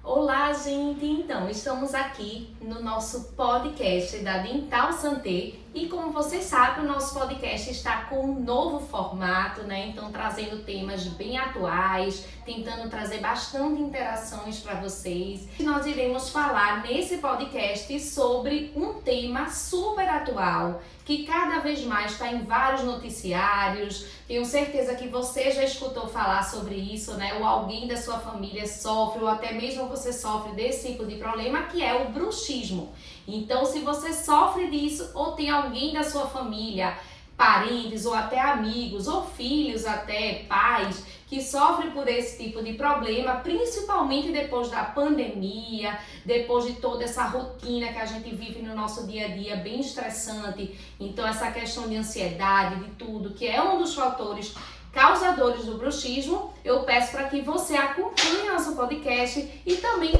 Olá, gente! Então, estamos aqui no nosso podcast da Dental Santé e como vocês sabem, o nosso podcast está com um novo formato, né? Então, trazendo temas bem atuais, tentando trazer bastante interações para vocês. Nós iremos falar nesse podcast sobre um tema super atual, que cada vez mais está em vários noticiários. Tenho certeza que você já escutou falar sobre isso, né? Ou alguém da sua família sofre, ou até mesmo você sofre desse tipo de problema, que é o bruxismo. Então, se você sofre disso, ou tem alguém da sua família, parentes, ou até amigos, ou filhos, até pais, que sofrem por esse tipo de problema, principalmente depois da pandemia, depois de toda essa rotina que a gente vive no nosso dia a dia, bem estressante. Então, essa questão de ansiedade, de tudo, que é um dos fatores causadores do bruxismo, eu peço para que você acompanhe nosso podcast e também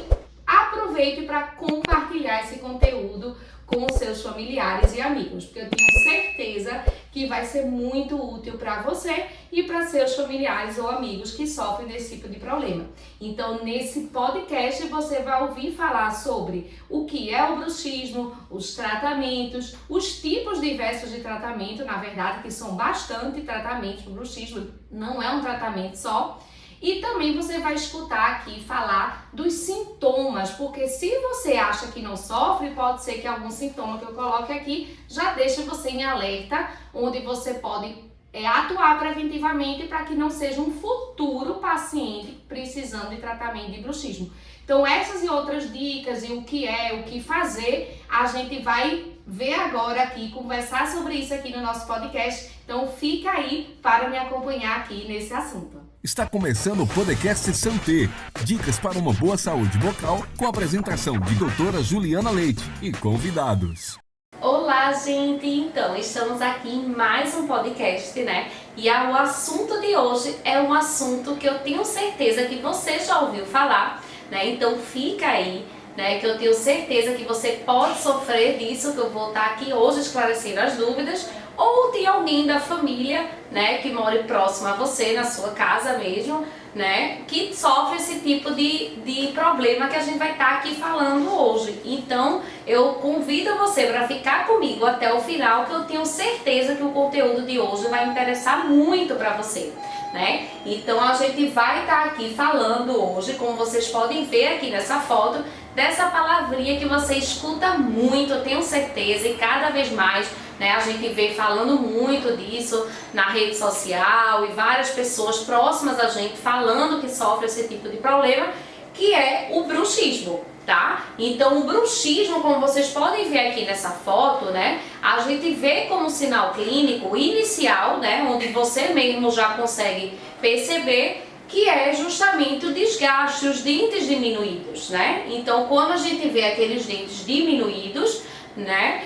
aproveite para compartilhar esse conteúdo com os seus familiares e amigos, porque eu tenho certeza que vai ser muito útil para você e para seus familiares ou amigos que sofrem desse tipo de problema. Então, nesse podcast você vai ouvir falar sobre o que é o bruxismo, os tratamentos, os tipos diversos de tratamento, na verdade, que são bastante tratamentos. O bruxismo não é um tratamento só. E também você vai escutar aqui falar dos sintomas, porque se você acha que não sofre, pode ser que algum sintoma que eu coloque aqui já deixe você em alerta, onde você pode atuar preventivamente para que não seja um futuro paciente precisando de tratamento de bruxismo. Então essas e outras dicas e o que fazer, a gente vai ver agora aqui, conversar sobre isso aqui no nosso podcast. Então fica aí para me acompanhar aqui nesse assunto. Está começando o podcast Santé, dicas para uma boa saúde bucal, com a apresentação de doutora Juliana Leite e convidados. Olá, gente! Então, estamos aqui em mais um podcast, né? E o assunto de hoje é um assunto que eu tenho certeza que você já ouviu falar, né? Então, fica aí, né? Que eu tenho certeza que você pode sofrer disso, que eu vou estar aqui hoje esclarecendo as dúvidas, ou tem alguém da família, né, que mora próximo a você, na sua casa mesmo, né, que sofre esse tipo de problema que a gente vai estar aqui falando hoje. Então, eu convido você para ficar comigo até o final, que eu tenho certeza que o conteúdo de hoje vai interessar muito para você, né? Então, a gente vai estar aqui falando hoje, como vocês podem ver aqui nessa foto, dessa palavrinha que você escuta muito, eu tenho certeza, e cada vez mais, né, a gente vê falando muito disso na rede social e várias pessoas próximas a gente falando que sofre esse tipo de problema, que é o bruxismo, tá? Então o bruxismo, como vocês podem ver aqui nessa foto, né, a gente vê como sinal clínico inicial, né, onde você mesmo já consegue perceber que é justamente o desgaste, os dentes diminuídos, né? Então quando a gente vê aqueles dentes diminuídos, né,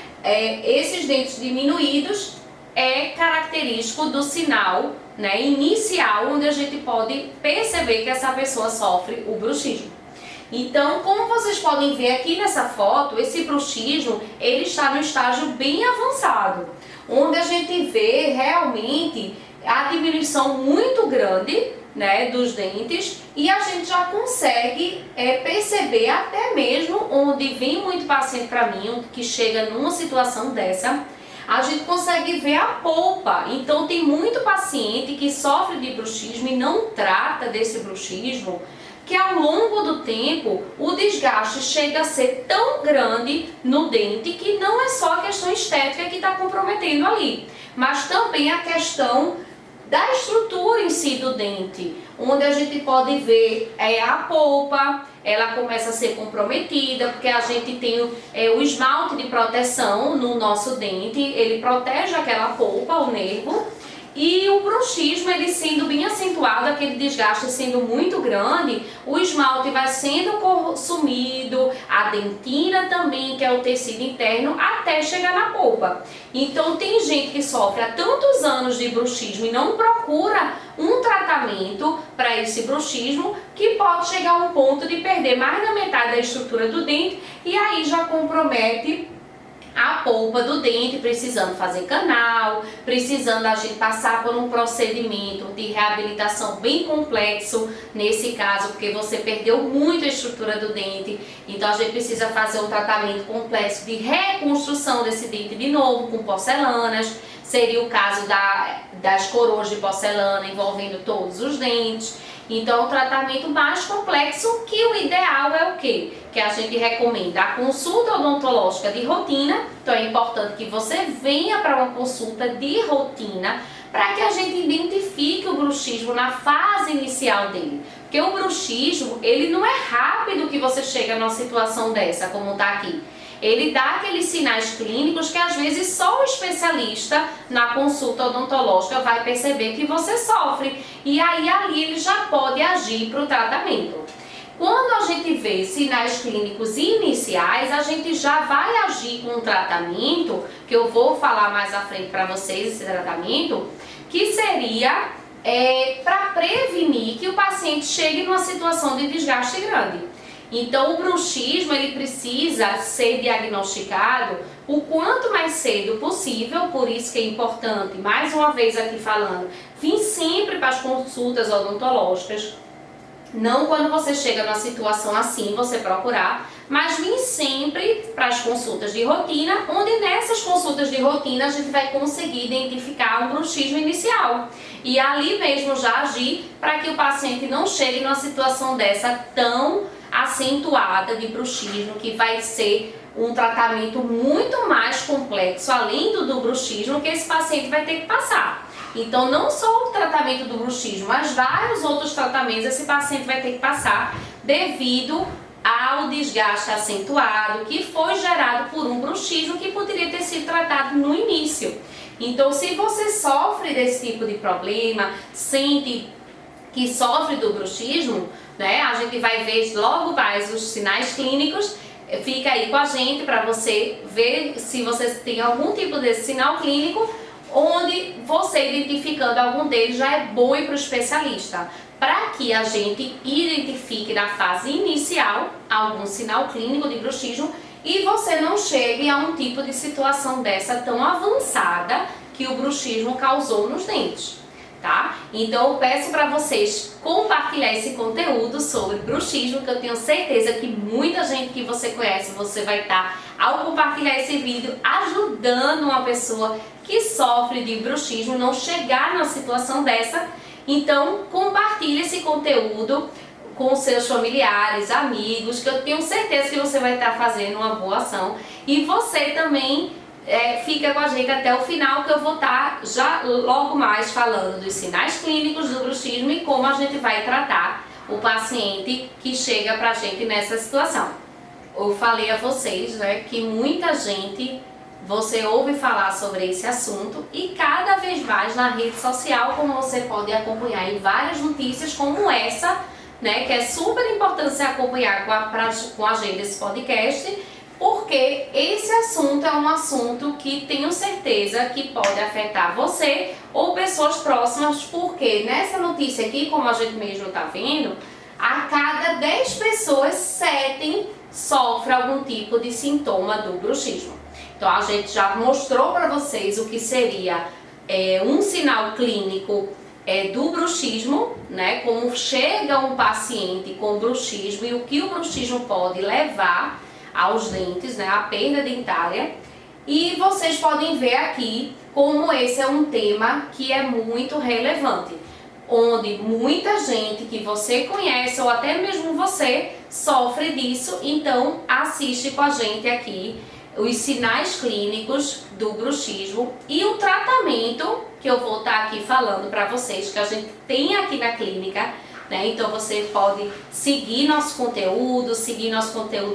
esses dentes diminuídos é característico do sinal, né, inicial, onde a gente pode perceber que essa pessoa sofre o bruxismo. Então, como vocês podem ver aqui nessa foto, esse bruxismo ele está no estágio bem avançado, onde a gente vê realmente a diminuição muito grande, né, dos dentes, e a gente já consegue perceber até mesmo onde vem muito paciente para mim, que chega numa situação dessa, a gente consegue ver a polpa. Então tem muito paciente que sofre de bruxismo e não trata desse bruxismo, que ao longo do tempo o desgaste chega a ser tão grande no dente que não é só a questão estética que está comprometendo ali, mas também a questão da estrutura em si do dente, onde a gente pode ver a polpa, ela começa a ser comprometida, porque a gente tem o esmalte de proteção no nosso dente, ele protege aquela polpa, o nervo, e o bruxismo, ele sendo bem acentuado, aquele desgaste sendo muito grande, o esmalte vai sendo consumido, a dentina também, que é o tecido interno, até chegar na polpa. Então tem gente que sofre há tantos anos de bruxismo e não procura um tratamento para esse bruxismo, que pode chegar a um ponto de perder mais da metade da estrutura do dente, e aí já compromete a polpa do dente precisando fazer canal, precisando a gente passar por um procedimento de reabilitação bem complexo, nesse caso, porque você perdeu muito a estrutura do dente, então a gente precisa fazer um tratamento complexo de reconstrução desse dente de novo, com porcelanas. Seria o caso das coroas de porcelana envolvendo todos os dentes. Então, o tratamento mais complexo, que o ideal é o quê? Que a gente recomenda a consulta odontológica de rotina. Então, é importante que você venha para uma consulta de rotina para que a gente identifique o bruxismo na fase inicial dele. Porque o bruxismo, ele não é rápido que você chega numa situação dessa, como está aqui. Ele dá aqueles sinais clínicos que às vezes só o especialista na consulta odontológica vai perceber que você sofre. E aí ali ele já pode agir para o tratamento. Quando a gente vê sinais clínicos iniciais, a gente já vai agir com um tratamento, que eu vou falar mais à frente para vocês, esse tratamento, que seria para prevenir que o paciente chegue numa situação de desgaste grande. Então, o bruxismo, ele precisa ser diagnosticado o quanto mais cedo possível, por isso que é importante, mais uma vez aqui falando, vir sempre para as consultas odontológicas, não quando você chega numa situação assim, você procurar, mas vir sempre para as consultas de rotina, onde nessas consultas de rotina a gente vai conseguir identificar um bruxismo inicial. E ali mesmo já agir para que o paciente não chegue numa situação dessa tão acentuada de bruxismo, que vai ser um tratamento muito mais complexo, além do bruxismo, que esse paciente vai ter que passar. Então, não só o tratamento do bruxismo, mas vários outros tratamentos esse paciente vai ter que passar devido ao desgaste acentuado que foi gerado por um bruxismo que poderia ter sido tratado no início. Então, se você sofre desse tipo de problema, sente que sofre do bruxismo, né, a gente vai ver logo mais os sinais clínicos. Fica aí com a gente para você ver se você tem algum tipo desse sinal clínico, onde você identificando algum deles já é bom ir para o especialista, para que a gente identifique na fase inicial algum sinal clínico de bruxismo e você não chegue a um tipo de situação dessa tão avançada que o bruxismo causou nos dentes. Tá? Então eu peço para vocês compartilhar esse conteúdo sobre bruxismo, que eu tenho certeza que muita gente que você conhece, você vai estar, ao compartilhar esse vídeo, ajudando uma pessoa que sofre de bruxismo não chegar numa situação dessa. Então compartilhe esse conteúdo com seus familiares, amigos, que eu tenho certeza que você vai estar fazendo uma boa ação. E você também fica com a gente até o final, que eu vou estar já logo mais falando dos sinais clínicos do bruxismo e como a gente vai tratar o paciente que chega pra gente nessa situação. Eu falei a vocês, né, que muita gente, você ouve falar sobre esse assunto e cada vez mais na rede social, como você pode acompanhar em várias notícias como essa, né, que é super importante você acompanhar com a gente esse podcast, porque esse assunto é um assunto que tenho certeza que pode afetar você ou pessoas próximas, porque nessa notícia aqui, como a gente mesmo está vendo, a cada 10 pessoas, 7 sofrem algum tipo de sintoma do bruxismo. Então a gente já mostrou para vocês o que seria um sinal clínico do bruxismo, né? Como chega um paciente com bruxismo e o que o bruxismo pode levar aos dentes, né, a perda dentária. E vocês podem ver aqui como esse é um tema que é muito relevante, onde muita gente que você conhece ou até mesmo você sofre disso. Então assiste com a gente aqui os sinais clínicos do bruxismo e o tratamento que eu vou estar aqui falando para vocês, que a gente tem aqui na clínica. Então você pode seguir nosso conteúdo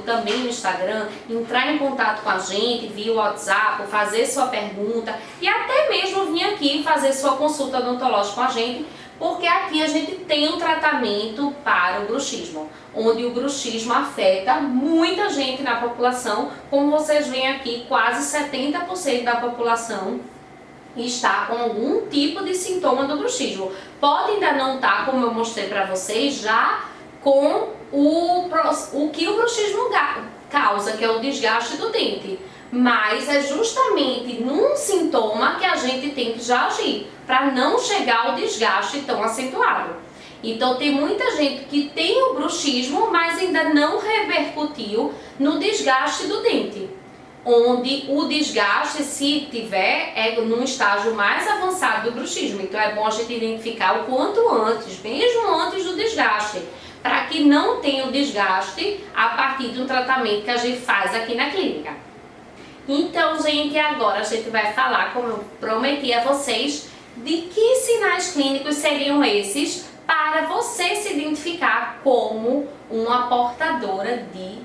também no Instagram, entrar em contato com a gente via WhatsApp, fazer sua pergunta e até mesmo vir aqui fazer sua consulta odontológica com a gente, porque aqui a gente tem um tratamento para o bruxismo, onde o bruxismo afeta muita gente na população. Como vocês veem aqui, quase 70% da população está com algum tipo de sintoma do bruxismo. Pode ainda não estar, como eu mostrei para vocês, já com o que o bruxismo causa, que é o desgaste do dente. Mas é justamente num sintoma que a gente tem que já agir, para não chegar ao desgaste tão acentuado. Então tem muita gente que tem o bruxismo, mas ainda não repercutiu no desgaste do dente. Onde o desgaste, se tiver, é num estágio mais avançado do bruxismo. Então é bom a gente identificar o quanto antes, mesmo antes do desgaste, para que não tenha o desgaste a partir de um tratamento que a gente faz aqui na clínica. Então, gente, agora a gente vai falar, como eu prometi a vocês, de que sinais clínicos seriam esses para você se identificar como uma portadora de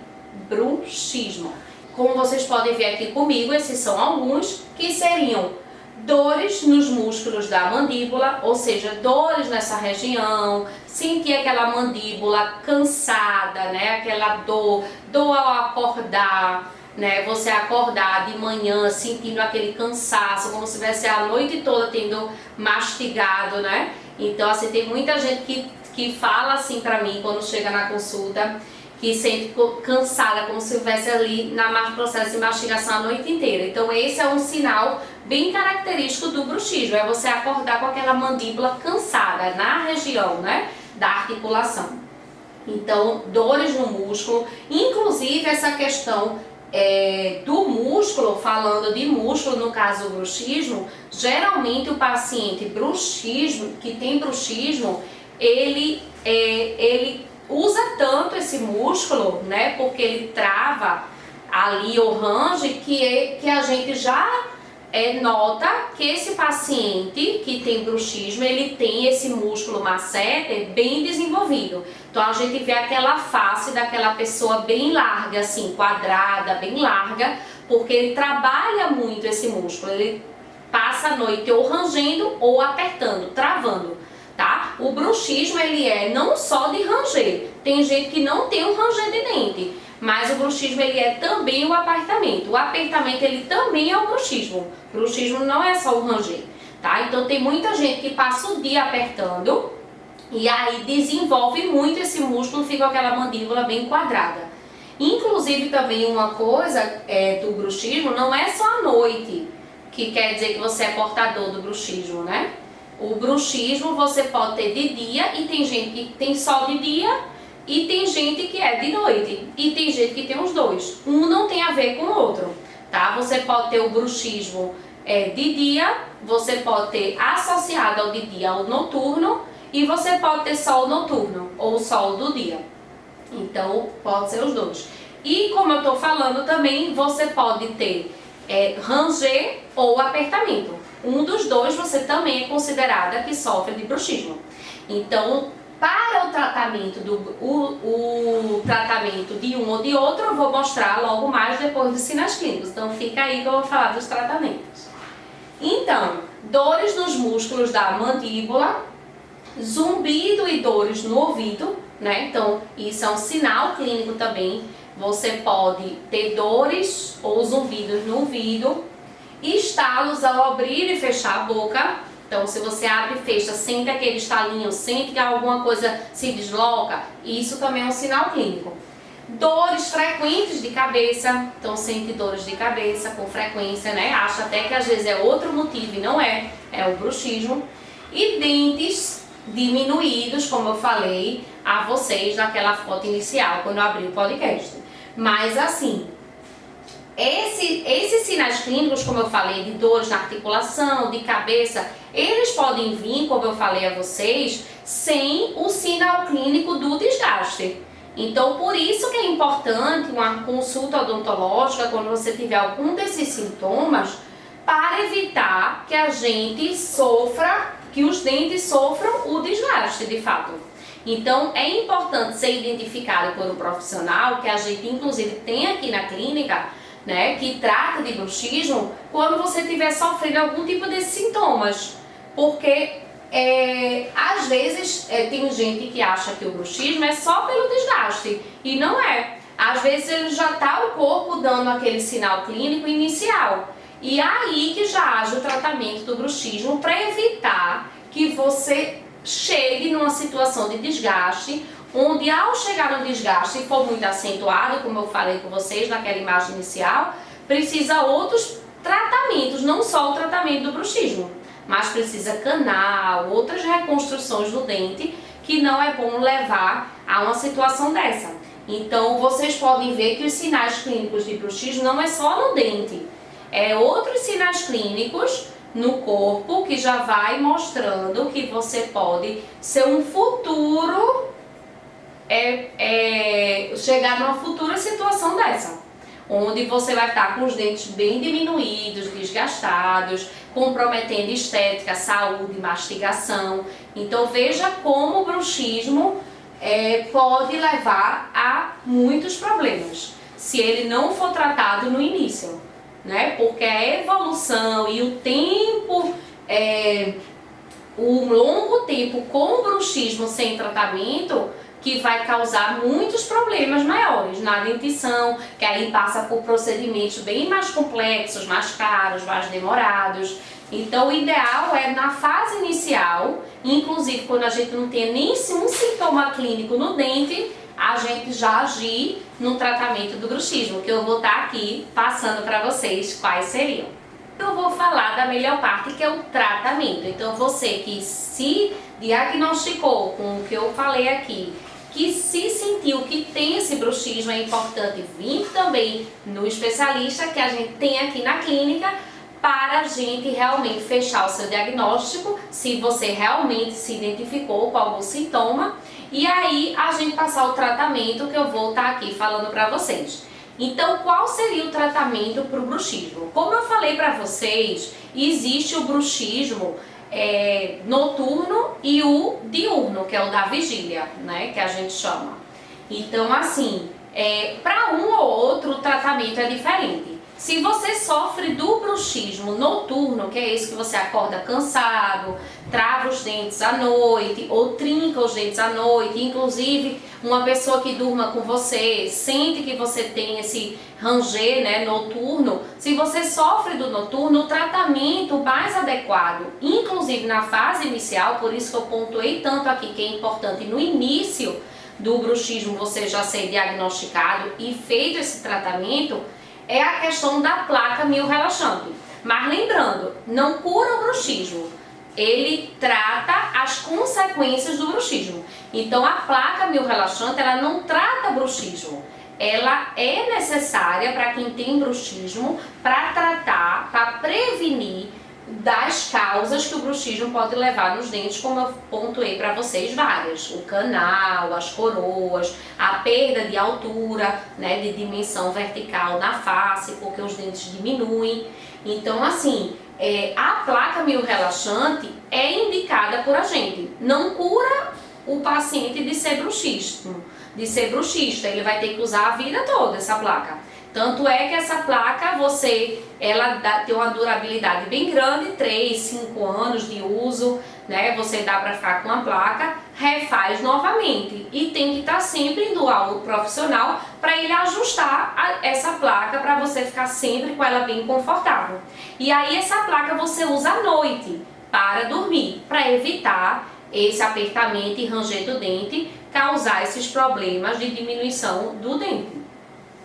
bruxismo. Como vocês podem ver aqui comigo, esses são alguns que seriam dores nos músculos da mandíbula, ou seja, dores nessa região, sentir aquela mandíbula cansada, né? Aquela dor ao acordar, né? Você acordar de manhã sentindo aquele cansaço, como se tivesse a noite toda tendo mastigado, né? Então, assim, tem muita gente que fala assim pra mim quando chega na consulta, que sente cansada, como se estivesse ali no processo de mastigação a noite inteira. Então esse é um sinal bem característico do bruxismo, é você acordar com aquela mandíbula cansada na região, né, da articulação. Então, dores no músculo, inclusive essa questão do músculo, falando de músculo, no caso do bruxismo, geralmente o paciente que tem bruxismo, ele usa tanto esse músculo, né, porque ele trava ali o range, que a gente já nota que esse paciente que tem bruxismo, ele tem esse músculo masseter bem desenvolvido. Então a gente vê aquela face daquela pessoa bem larga, assim, quadrada, bem larga, porque ele trabalha muito esse músculo, ele passa a noite ou rangendo ou apertando, travando. Tá? O bruxismo, ele é não só de ranger, tem gente que não tem um ranger de dente, mas o bruxismo, ele é também o apertamento. O apertamento, ele também é o bruxismo. O bruxismo não é só o ranger, tá? Então tem muita gente que passa o dia apertando e aí desenvolve muito esse músculo, fica aquela mandíbula bem quadrada. Inclusive também uma coisa do bruxismo, não é só à noite, que quer dizer que você é portador do bruxismo, né? O bruxismo você pode ter de dia, e tem gente que tem só de dia e tem gente que é de noite, e tem gente que tem os dois. Um não tem a ver com o outro, tá? Você pode ter o bruxismo de dia, você pode ter associado ao de dia o noturno, e você pode ter só o noturno ou só o do dia. Então pode ser os dois. E como eu tô falando também, você pode ter ranger ou apertamento. Um dos dois você também é considerada que sofre de bruxismo. Então, para o tratamento tratamento de um ou de outro, eu vou mostrar logo mais depois dos sinais clínicos. Então, fica aí que eu vou falar dos tratamentos. Então, dores nos músculos da mandíbula, zumbido e dores no ouvido, né? Então, isso é um sinal clínico também. Você pode ter dores ou zumbidos no ouvido, estalos ao abrir e fechar a boca. Então, se você abre e fecha, sente aquele estalinho, sente que alguma coisa se desloca, isso também é um sinal clínico. Dores frequentes de cabeça, então sente dores de cabeça com frequência, né? Acha até que às vezes é outro motivo e não é o bruxismo. E dentes diminuídos, como eu falei a vocês naquela foto inicial, quando eu abri o podcast. Mas assim, esses sinais clínicos, como eu falei, de dores na articulação, de cabeça, eles podem vir, como eu falei a vocês, sem o sinal clínico do desgaste. Então, por isso que é importante uma consulta odontológica quando você tiver algum desses sintomas, para evitar que a gente sofra, que os dentes sofram o desgaste de fato. Então, é importante ser identificado por um profissional, que a gente inclusive tem aqui na clínica, né, que trata de bruxismo, quando você estiver sofrendo algum tipo desses sintomas. Porque às vezes tem gente que acha que o bruxismo é só pelo desgaste, e não é. Às vezes ele já está o corpo dando aquele sinal clínico inicial, e aí que já age o tratamento do bruxismo para evitar que você chegue numa situação de desgaste, onde ao chegar no desgaste, se for muito acentuado, como eu falei com vocês naquela imagem inicial, precisa outros tratamentos, não só o tratamento do bruxismo, mas precisa canal, outras reconstruções do dente, que não é bom levar a uma situação dessa. Então vocês podem ver que os sinais clínicos de bruxismo não é só no dente, é outros sinais clínicos no corpo que já vai mostrando que você pode ser um futuro, chegar numa futura situação dessa, onde você vai estar com os dentes bem diminuídos, desgastados, comprometendo estética, saúde, mastigação. Então veja como o bruxismo pode levar a muitos problemas, se ele não for tratado no início, né? Porque a evolução e o tempo, o longo tempo com o bruxismo sem tratamento, que vai causar muitos problemas maiores na dentição, que aí passa por procedimentos bem mais complexos, mais caros, mais demorados. Então o ideal é na fase inicial, inclusive quando a gente não tem nem um sintoma clínico no dente, a gente já agir no tratamento do bruxismo, que eu vou estar aqui passando para vocês quais seriam. Eu vou falar da melhor parte, que é o tratamento. Então você que se diagnosticou com o que eu falei aqui, que se sentiu que tem esse bruxismo, é importante vir também no especialista que a gente tem aqui na clínica, para a gente realmente fechar o seu diagnóstico, se você realmente se identificou com algum sintoma, e aí a gente passar o tratamento que eu vou estar aqui falando para vocês. Então, qual seria o tratamento para o bruxismo? Como eu falei para vocês, existe o bruxismo noturno e o diurno, que é o da vigília, né, que a gente chama. Então, assim, para um ou outro o tratamento é diferente. Se você sofre do bruxismo noturno, que é esse que você acorda cansado, trava os dentes à noite ou trinca os dentes à noite, inclusive uma pessoa que durma com você sente que você tem esse ranger, né, noturno, se você sofre do noturno, o tratamento mais adequado, inclusive na fase inicial, por isso que eu pontuei tanto aqui que é importante no início do bruxismo você já ser diagnosticado e feito esse tratamento, é a questão da placa mio-relaxante. Mas lembrando, não cura o bruxismo, ele trata as consequências do bruxismo. Então a placa mio-relaxante, ela não trata bruxismo, ela é necessária para quem tem bruxismo para tratar, para prevenir das causas que o bruxismo pode levar nos dentes, como eu pontuei para vocês várias: o canal, as coroas, a perda de altura, né, de dimensão vertical na face, porque os dentes diminuem. Então, assim, a placa mio-relaxante é indicada por a gente, não cura o paciente de ser bruxista, ele vai ter que usar a vida toda essa placa. Tanto é que essa placa, ela tem uma durabilidade bem grande, 3, 5 anos de uso, né? Você dá para ficar com a placa, refaz novamente e tem que estar sempre indo ao profissional para ele ajustar essa placa para você ficar sempre com ela bem confortável. E aí essa placa você usa à noite para dormir, para evitar esse apertamento e ranger do dente, causar esses problemas de diminuição do dente.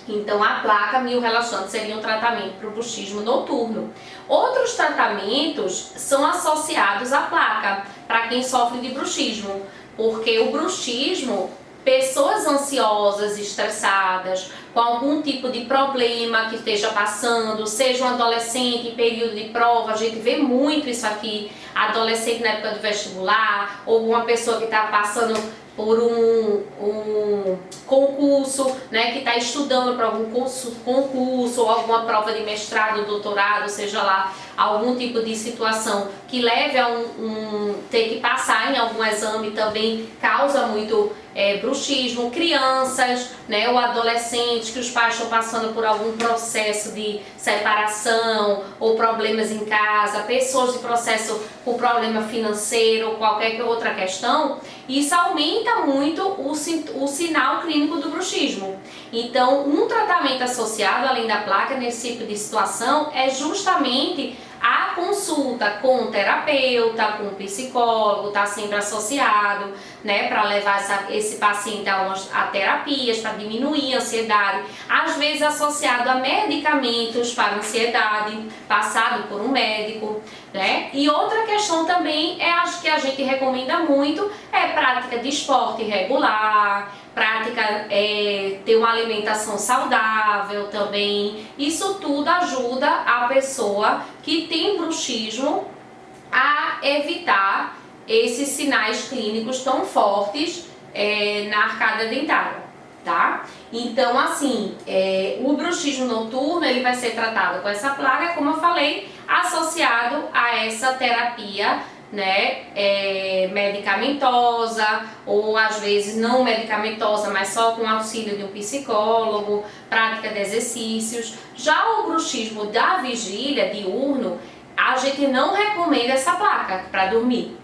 Então a placa mio-relaxante seria um tratamento para o bruxismo noturno. Outros tratamentos são associados à placa para quem sofre de bruxismo, porque o bruxismo, pessoas ansiosas, estressadas, com algum tipo de problema que esteja passando, seja um adolescente em período de prova, a gente vê muito isso aqui, adolescente na época do vestibular, ou uma pessoa que está passando por um concurso, né, que está estudando para algum concurso ou alguma prova de mestrado, doutorado, seja lá, algum tipo de situação que leve a ter que passar em algum exame, também causa muito bruxismo. Crianças, né, ou adolescentes que os pais estão passando por algum processo de separação ou problemas em casa, pessoas de processo com problema financeiro ou qualquer outra questão, isso aumenta muito o sinal clínico do bruxismo. Então, um tratamento associado, além da placa, nesse tipo de situação, é justamente A consulta com o terapeuta, com o psicólogo, está sempre associado, né, para levar esse paciente a terapias, para diminuir a ansiedade, às vezes associado a medicamentos para ansiedade, passado por um médico, né? E outra questão também acho que a gente recomenda muito, prática de esporte regular, ter uma alimentação saudável também. Isso tudo ajuda a pessoa que tem bruxismo a evitar esses sinais clínicos tão fortes na arcada dentária, tá? Então, assim, o bruxismo noturno ele vai ser tratado com essa placa, como eu falei, associado a essa terapia, né, medicamentosa, ou às vezes não medicamentosa, mas só com auxílio de um psicólogo, prática de exercícios. Já o bruxismo da vigília diurno, a gente não recomenda essa placa para dormir.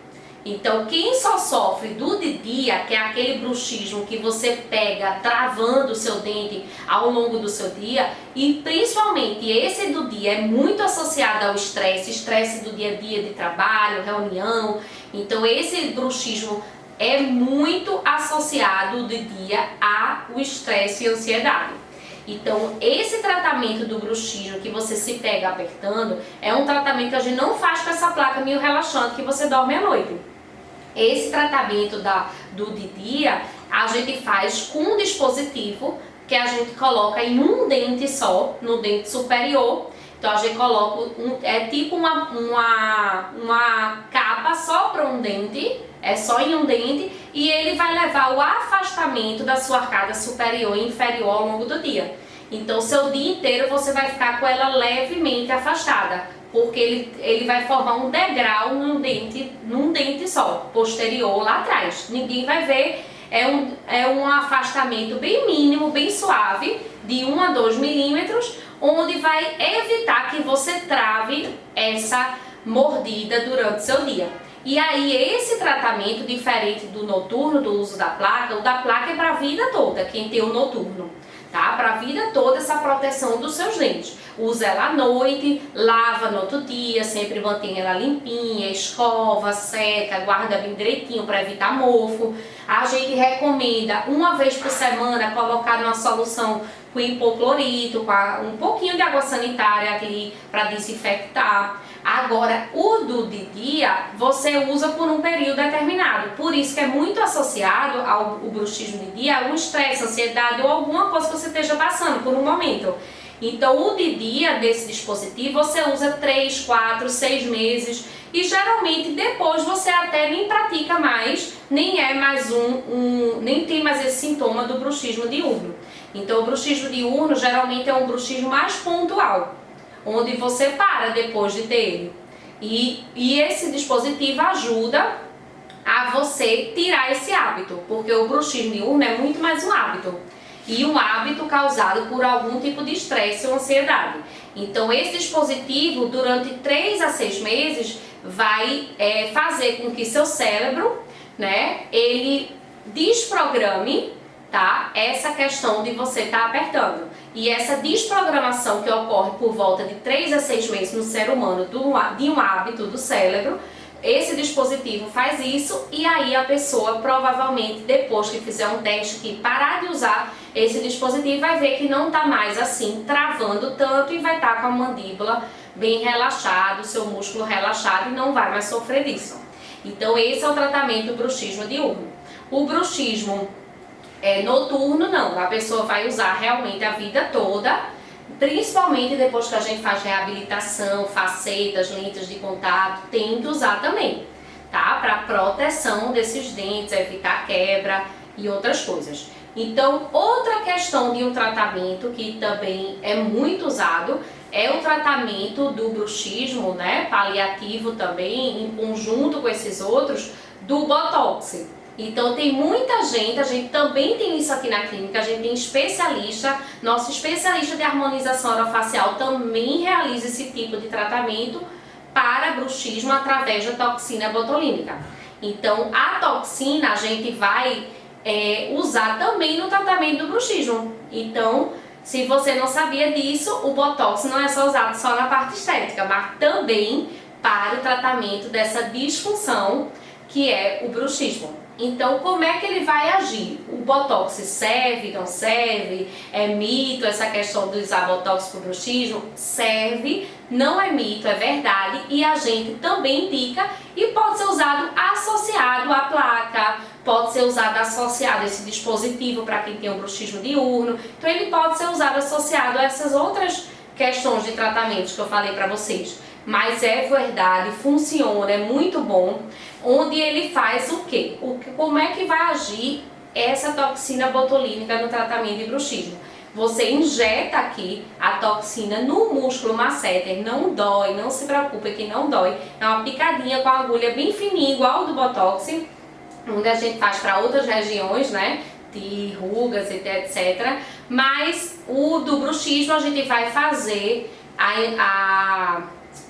Então, quem só sofre do de dia, que é aquele bruxismo que você pega travando o seu dente ao longo do seu dia, e principalmente esse do dia é muito associado ao estresse do dia a dia de trabalho, reunião. Então, esse bruxismo é muito associado de dia ao estresse e ansiedade. Então, esse tratamento do bruxismo que você se pega apertando é um tratamento que a gente não faz com essa placa meio relaxante que você dorme à noite. Esse tratamento do de dia a gente faz com um dispositivo que a gente coloca em um dente só, no dente superior. Então a gente coloca, tipo uma capa só para um dente, é só em um dente, e ele vai levar o afastamento da sua arcada superior e inferior ao longo do dia. Então seu dia inteiro você vai ficar com ela levemente afastada, porque ele vai formar um degrau num dente só, posterior lá atrás. Ninguém vai ver, é um afastamento bem mínimo, bem suave, de 1 a 2 milímetros, onde vai evitar que você trave essa mordida durante o seu dia. E aí esse tratamento, diferente do noturno, do uso da placa, o da placa é para a vida toda, quem tem o noturno, tá? Para a vida toda essa proteção dos seus dentes. Usa ela à noite, lava no outro dia, sempre mantém ela limpinha, escova, seca, guarda bem direitinho para evitar mofo. A gente recomenda uma vez por semana colocar numa solução com hipoclorito, com um pouquinho de água sanitária ali para desinfectar. Agora, o do de dia você usa por um período determinado, por isso que é muito associado ao bruxismo de dia, algum estresse, ansiedade ou alguma coisa que você esteja passando por um momento. Então, o de dia desse dispositivo você usa 3, 4, 6 meses e geralmente depois você até nem pratica mais, nem é mais nem tem mais esse sintoma do bruxismo diurno. Então, o bruxismo diurno geralmente é um bruxismo mais pontual, onde você para depois de ter ele. E esse dispositivo ajuda a você tirar esse hábito, porque o bruxismo diurno é muito mais um hábito. E um hábito causado por algum tipo de estresse ou ansiedade. Então esse dispositivo durante 3 a 6 meses vai fazer com que seu cérebro, né, ele desprograme, tá, essa questão de você estar apertando. E essa desprogramação que ocorre por volta de 3 a 6 meses no ser humano de um hábito do cérebro, esse dispositivo faz isso e aí a pessoa provavelmente depois que fizer um teste, que parar de usar esse dispositivo, vai ver que não está mais assim travando tanto e vai estar com a mandíbula bem relaxada, o seu músculo relaxado e não vai mais sofrer disso. Então esse é o tratamento do bruxismo diurno. O bruxismo noturno não, a pessoa vai usar realmente a vida toda, principalmente depois que a gente faz reabilitação, facetas, lentes de contato, tem que usar também, tá? Para proteção desses dentes, evitar quebra e outras coisas. Então, outra questão de um tratamento que também é muito usado é o tratamento do bruxismo, né? Paliativo também, em conjunto com esses outros, do Botox. Então tem muita gente, a gente também tem isso aqui na clínica, a gente tem especialista, nosso especialista de harmonização orofacial também realiza esse tipo de tratamento para bruxismo através da toxina botulínica. Então a toxina a gente vai usar também no tratamento do bruxismo. Então se você não sabia disso, o Botox não é só usado só na parte estética, mas também para o tratamento dessa disfunção que é o bruxismo. Então, como é que ele vai agir? O Botox serve, não serve? É mito essa questão de usar Botox para o bruxismo? Serve, não é mito, é verdade, e a gente também indica e pode ser usado associado à placa, pode ser usado associado a esse dispositivo para quem tem um bruxismo diurno. Então, ele pode ser usado associado a essas outras questões de tratamentos que eu falei para vocês. Mas é verdade, funciona, é muito bom. Onde ele faz o quê? Como é que vai agir essa toxina botulínica no tratamento de bruxismo? Você injeta aqui a toxina no músculo masseter, não dói, não se preocupe que não dói. É uma picadinha com a agulha bem fininha, igual o do Botox, onde a gente faz para outras regiões, né? De rugas, etc. Mas o do bruxismo a gente vai fazer a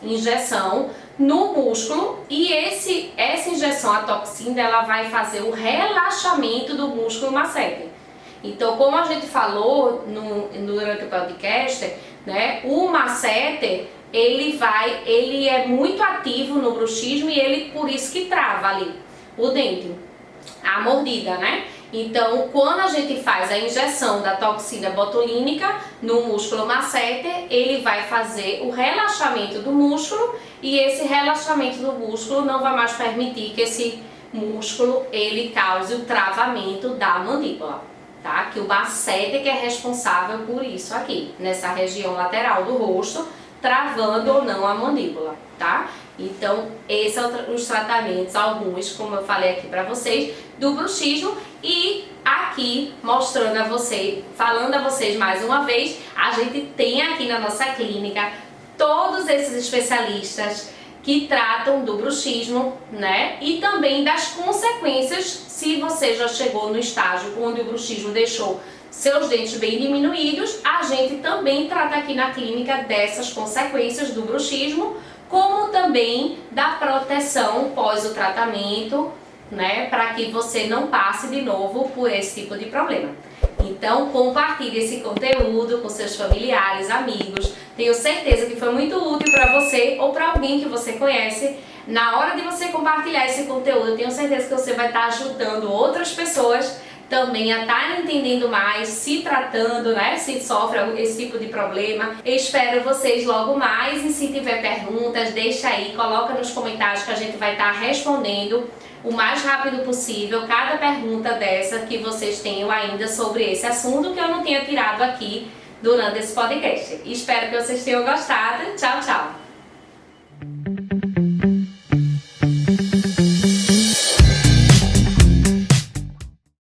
injeção no músculo e essa injeção, a toxina, ela vai fazer o relaxamento do músculo masseter. Então, como a gente falou durante o podcast, né, o masseter, ele é muito ativo no bruxismo e ele por isso que trava ali o dente, a mordida, né? Então, quando a gente faz a injeção da toxina botulínica no músculo masseter, ele vai fazer o relaxamento do músculo e esse relaxamento do músculo não vai mais permitir que esse músculo ele cause o travamento da mandíbula, tá? Que o masseter que é responsável por isso aqui, nessa região lateral do rosto, travando ou não a mandíbula, tá? Então, esses são os tratamentos, alguns, como eu falei aqui para vocês, do bruxismo. E aqui, mostrando a vocês, falando a vocês mais uma vez, a gente tem aqui na nossa clínica todos esses especialistas que tratam do bruxismo, né? E também das consequências, se você já chegou no estágio onde o bruxismo deixou seus dentes bem diminuídos, a gente também trata aqui na clínica dessas consequências do bruxismo, como também da proteção pós o tratamento, né, para que você não passe de novo por esse tipo de problema. Então, compartilhe esse conteúdo com seus familiares, amigos. Tenho certeza que foi muito útil para você ou para alguém que você conhece. Na hora de você compartilhar esse conteúdo, tenho certeza que você vai estar ajudando outras pessoas também a estar entendendo mais, se tratando, né, se sofre esse tipo de problema. Eu espero vocês logo mais e se tiver perguntas, deixa aí, coloca nos comentários que a gente vai estar respondendo o mais rápido possível cada pergunta dessa que vocês tenham ainda sobre esse assunto que eu não tenha tirado aqui durante esse podcast. Espero que vocês tenham gostado. Tchau, tchau!